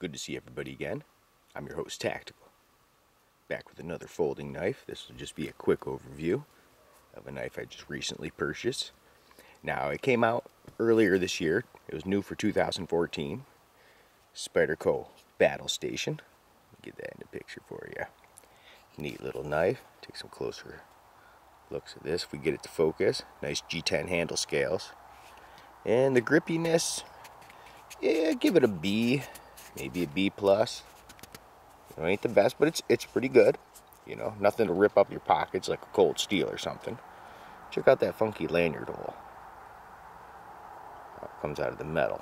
Good to see everybody again. I'm your host, Tactical. Back with another folding knife. This will just be a quick overview of a knife I just recently purchased. Now, it came out earlier this year. It was new for 2014. Spyderco Battle Station. Get that in the picture for you. Neat little knife. Take some closer looks at this if we get it to focus. Nice G10 handle scales. And the grippiness, yeah, give it a B. Maybe a B+. It ain't the best, but it's pretty good. You know, nothing to rip up your pockets like a cold steel or something. Check out that funky lanyard hole. It comes out of the metal.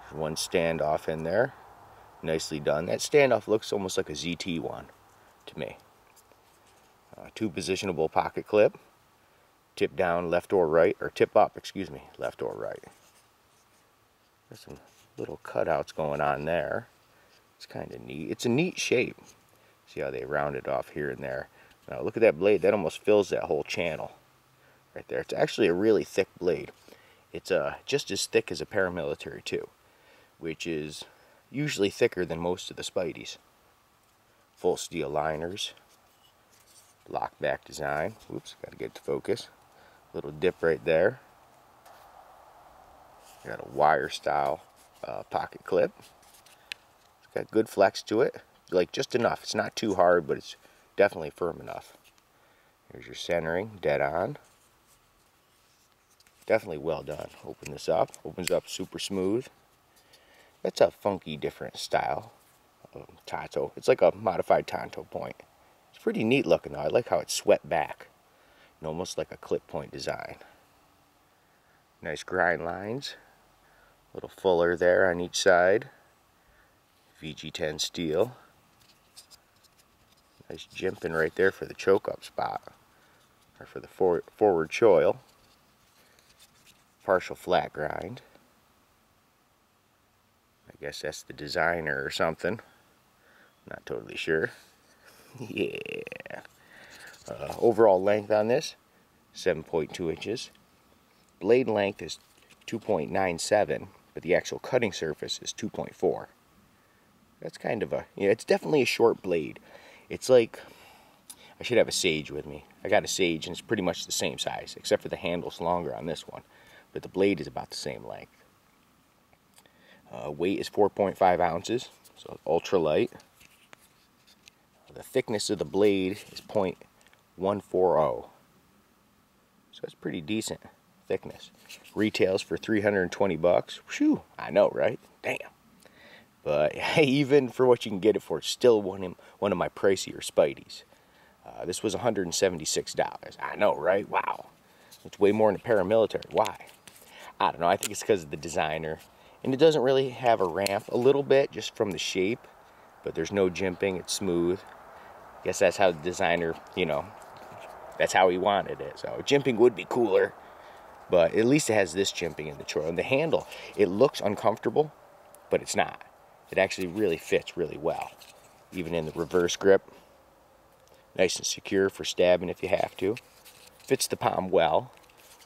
There's one standoff in there. Nicely done. That standoff looks almost like a ZT one to me. Two positionable pocket clip. Tip down left or right, or tip up, excuse me, left or right. There's some little cutouts going on there. It's kind of neat. It's a neat shape. See how they round it off here and there. Now look at that blade. That almost fills that whole channel right there. It's actually a really thick blade. It's just as thick as a paramilitary too, which is usually thicker than most of the Spideys. Full steel liners. Lock back design. Oops, got to get it to focus. Little dip right there. Got a wire style pocket clip. It's got good flex to it, like just enough. It's not too hard, but it's definitely firm enough. Here's your centering, dead on. Definitely well done. Open this up. Opens up super smooth. That's a funky different style of Tonto. It's like a modified Tonto point. It's pretty neat looking though. I like how it's swept back. And almost like a clip point design. Nice grind lines. A little fuller there on each side. VG10 steel. Nice jimping right there for the choke up spot. Or for the forward choil. Partial flat grind. I guess that's the designer or something. Not totally sure. Yeah. Overall length on this, 7.2 inches. Blade length is 2.97, but the actual cutting surface is 2.4. That's kind of it's definitely a short blade. It's like, I should have a Sage with me. I got a Sage and it's pretty much the same size, except for the handle's longer on this one. But the blade is about the same length. Weight is 4.5 ounces, so ultra light. The thickness of the blade is 0.140. So it's pretty decent thickness. Retails for $320. Whew, I know, right? Damn. But even for what you can get it for, it's still one of my pricier Spideys. This was $176. I know, right? Wow. It's way more than a paramilitary. Why? I don't know. I think it's because of the designer. And it doesn't really have a ramp. A little bit, just from the shape. But there's no jimping. It's smooth. Guess that's how the designer, that's how he wanted it. So jimping would be cooler. But at least it has this jimping in the choil. And the handle, it looks uncomfortable, but it's not. It actually really fits really well. Even in the reverse grip. Nice and secure for stabbing if you have to. Fits the palm well.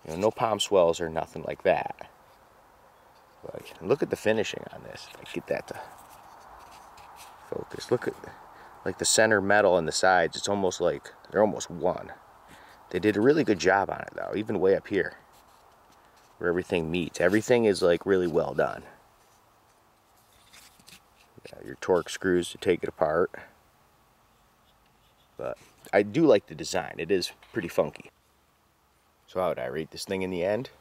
No palm swells or nothing like that. But look at the finishing on this. I get that to focus. Look at like the center metal and the sides. It's almost like they're almost one. They did a really good job on it though, even way up here where everything meets. Everything is like really well done. Your torque screws to take it apart. But I do like the design. It is pretty funky. So how would I rate this thing in the end?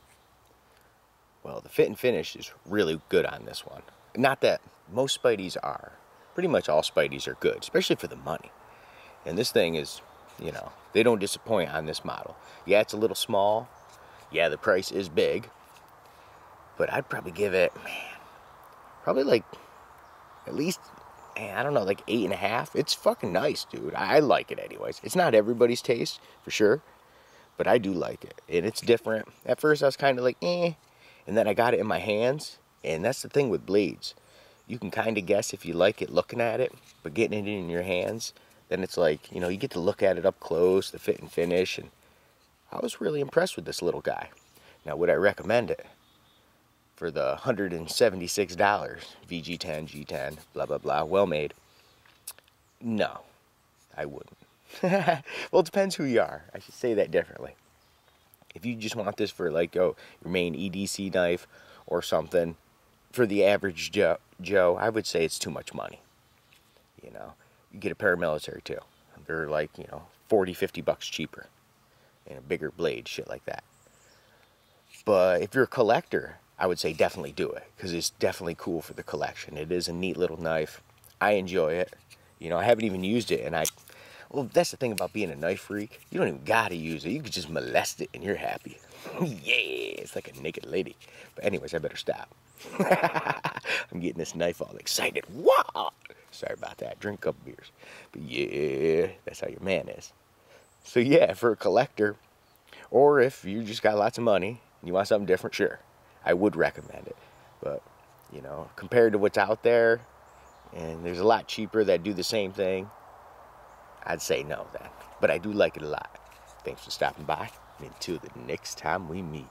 Well, the fit and finish is really good on this one. Not that most Spideys are. Pretty much all Spideys are good, especially for the money. And this thing is, they don't disappoint on this model. Yeah, it's a little small. Yeah, the price is big. But I'd probably give it, probably like, at least, I don't know, like 8.5. It's fucking nice, dude. I like it anyways. It's not everybody's taste, for sure. But I do like it. And it's different. At first I was kind of like, eh. And then I got it in my hands. And that's the thing with blades. You can kind of guess if you like it looking at it. But getting it in your hands, then it's like, you get to look at it up close, the fit and finish. And I was really impressed with this little guy. Now, would I recommend it? for the $176, VG10, G10, blah, blah, blah, well made. No, I wouldn't. Well, it depends who you are. I should say that differently. If you just want this for like, your main EDC knife or something, for the average Joe, I would say it's too much money. You know, you get a paramilitary too. They're like, $40-50 cheaper. And a bigger blade, shit like that. But if you're a collector, I would say definitely do it, because it's definitely cool for the collection. It is a neat little knife. I enjoy it. I haven't even used it, and well, that's the thing about being a knife freak. You don't even gotta use it. You can just molest it, and you're happy. Yeah, it's like a naked lady. But anyways, I better stop. I'm getting this knife all excited. Wow! Sorry about that. Drink a couple beers. But yeah, that's how your man is. So yeah, for a collector, or if you just got lots of money and you want something different, sure, I would recommend it. But, compared to what's out there, and there's a lot cheaper that do the same thing, I'd say no then. But I do like it a lot. Thanks for stopping by. And until the next time we meet.